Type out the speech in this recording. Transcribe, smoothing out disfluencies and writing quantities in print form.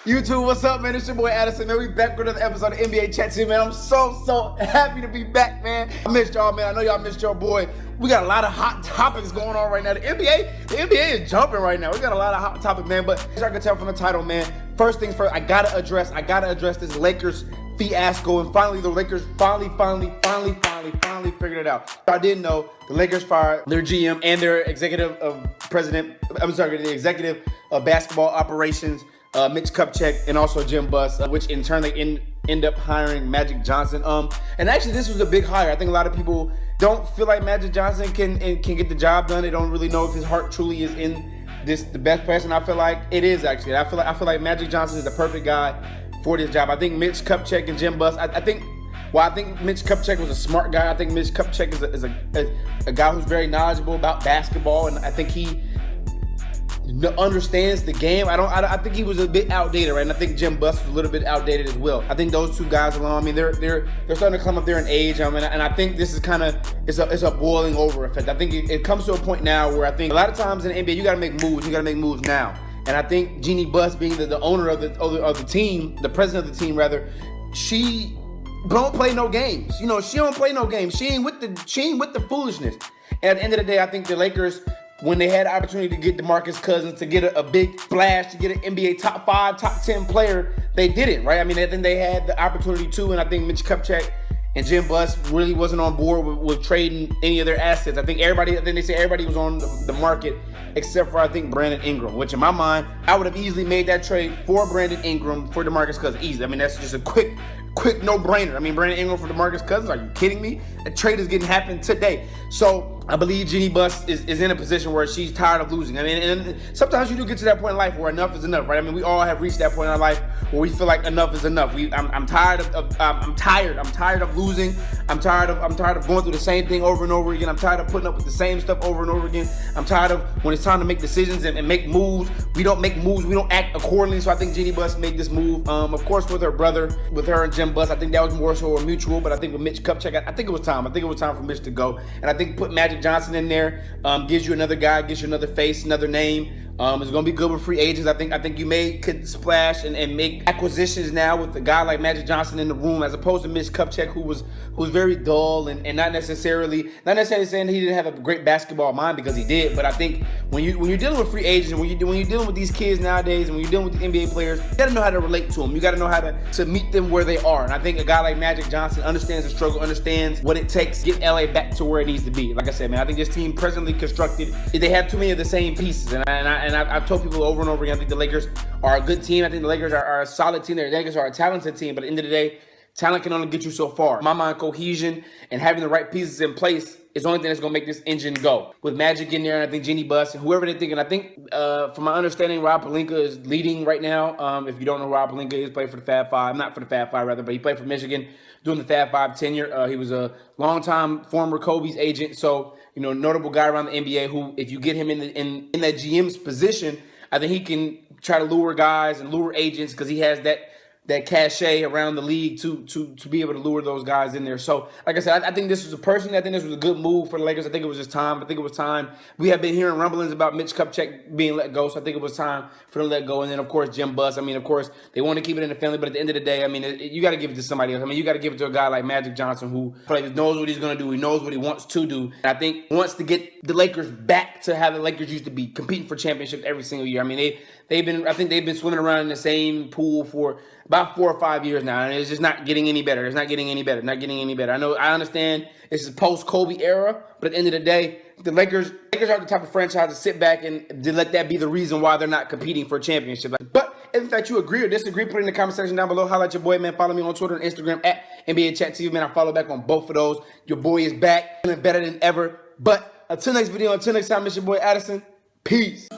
YouTube, what's up, man? It's your boy Addison, man. We back with another episode of NBA Chat TV, man. I'm so happy to be back, man. I missed y'all, man. I know y'all missed your boy. We got a lot of hot topics going on right now. The NBA is jumping right now. We got a lot of hot topics, man. But as I can tell from the title, man, first things first, I gotta address this Lakers fiasco, and finally the Lakers finally figured it out. I didn't know the Lakers fired their GM and their executive of basketball operations, Mitch Kupchak, and also Jim Buss, which in turn they end up hiring Magic Johnson. And actually this was a big hire. I think a lot of people don't feel like Magic Johnson can get the job done. They don't really know if his heart truly is in the best person. I feel like it is actually. I feel like Magic Johnson is the perfect guy for this job. I think Mitch Kupchak and Jim Buss, I think Mitch Kupchak was a smart guy. I think Mitch Kupchak is a guy who's very knowledgeable about basketball, and I think he understands the game. I think he was a bit outdated, right? And I think Jim Buss was a little bit outdated as well. I think those two guys alone, I mean, they're starting to come up there in age. I mean, and I think this is kind of it's a boiling over effect. I think it comes to a point now where I think a lot of times in the NBA you got to make moves. You got to make moves now. And I think Jeanie Buss, being the owner of the team, the president of the team rather, she don't play no games. You know, she don't play no games. She ain't with the foolishness. And at the end of the day, I think the Lakers, when they had the opportunity to get DeMarcus Cousins, to get a big splash, to get an NBA top 5, top 10 player, they didn't, right? I mean, I think they had the opportunity to, and I think Mitch Kupchak and Jim Buss really wasn't on board with trading any of their assets. I think they say everybody was on the market except for, I think, Brandon Ingram, which in my mind, I would have easily made that trade for Brandon Ingram for DeMarcus Cousins. Easy. I mean, that's just a quick no-brainer. I mean, Brandon Ingram for DeMarcus Cousins, are you kidding me? The trade is getting happen today. So I believe Jeanie Buss is in a position where she's tired of losing. I mean, and sometimes you do get to that point in life where enough is enough, right? I mean, we all have reached that point in our life where we feel like enough is enough. I'm tired of losing. I'm tired of going through the same thing over and over again. I'm tired of putting up with the same stuff over and over again. I'm tired of when it's time to make decisions and make moves, we don't make moves, we don't act accordingly. So I think Jeanie Buss made this move. Of course, with her brother, with her and Jim Buss, I think that was more so a mutual. But I think with Mitch Kupchak, I think it was time. I think it was time for Mitch to go. And I think put Magic Johnson in there gives you another guy, gives you another face, another name. It's going to be good with free agents. I think you could splash and make acquisitions now with a guy like Magic Johnson in the room, as opposed to Mitch Kupchak, who was very dull and not necessarily saying he didn't have a great basketball mind, because he did. But I think when you're dealing with free agents, and when you're dealing with these kids nowadays, and when you're dealing with the NBA players, you got to know how to relate to them. You got to know how to meet them where they are. And I think a guy like Magic Johnson understands the struggle, understands what it takes to get LA back to where it needs to be. Like I said, man, I think this team presently constructed, they have too many of the same pieces, and I've told people over and over again, I think the Lakers are a good team. I think the Lakers are a solid team. The Lakers are a talented team, but at the end of the day, talent can only get you so far. In my mind, cohesion and having the right pieces in place is the only thing that's going to make this engine go. With Magic in there, and I think Jeanie Buss and whoever they're thinking, I think, from my understanding, Rob Pelinka is leading right now. If you don't know who Rob Pelinka is, played for the Fab Five, not for the Fab Five rather, but he played for Michigan during the Fab Five tenure. He was a longtime former Kobe's agent, so notable guy around the NBA. Who, if you get him in that GM's position, I think he can try to lure guys and lure agents, because he has that cachet around the league to be able to lure those guys in there. So, like I said, I think this was a good move for the Lakers. I think it was just time. I think it was time. We have been hearing rumblings about Mitch Kupchak being let go, so I think it was time for them to let go. And then, of course, Jim Buss. I mean, of course, they want to keep it in the family, but at the end of the day, I mean, you got to give it to somebody else. I mean, you got to give it to a guy like Magic Johnson, who knows what he's going to do. He knows what he wants to do. And I think wants to get the Lakers back to how the Lakers used to be, competing for championships every single year. I mean, they've been swimming around in the same pool for about 4 or 5 years now, and it's just not getting any better. It's not getting any better. I understand this is post-Kobe era, but at the end of the day, the Lakers are the type of franchise to sit back and to let that be the reason why they're not competing for a championship. But if that you agree or disagree, put it in the comment section down below. Highlight your boy, man. Follow me on Twitter and Instagram at NBA Chat TV, man. I follow back on both of those. Your boy is back, feeling better than ever. But until next video, until next time, it's your boy Addison. Peace.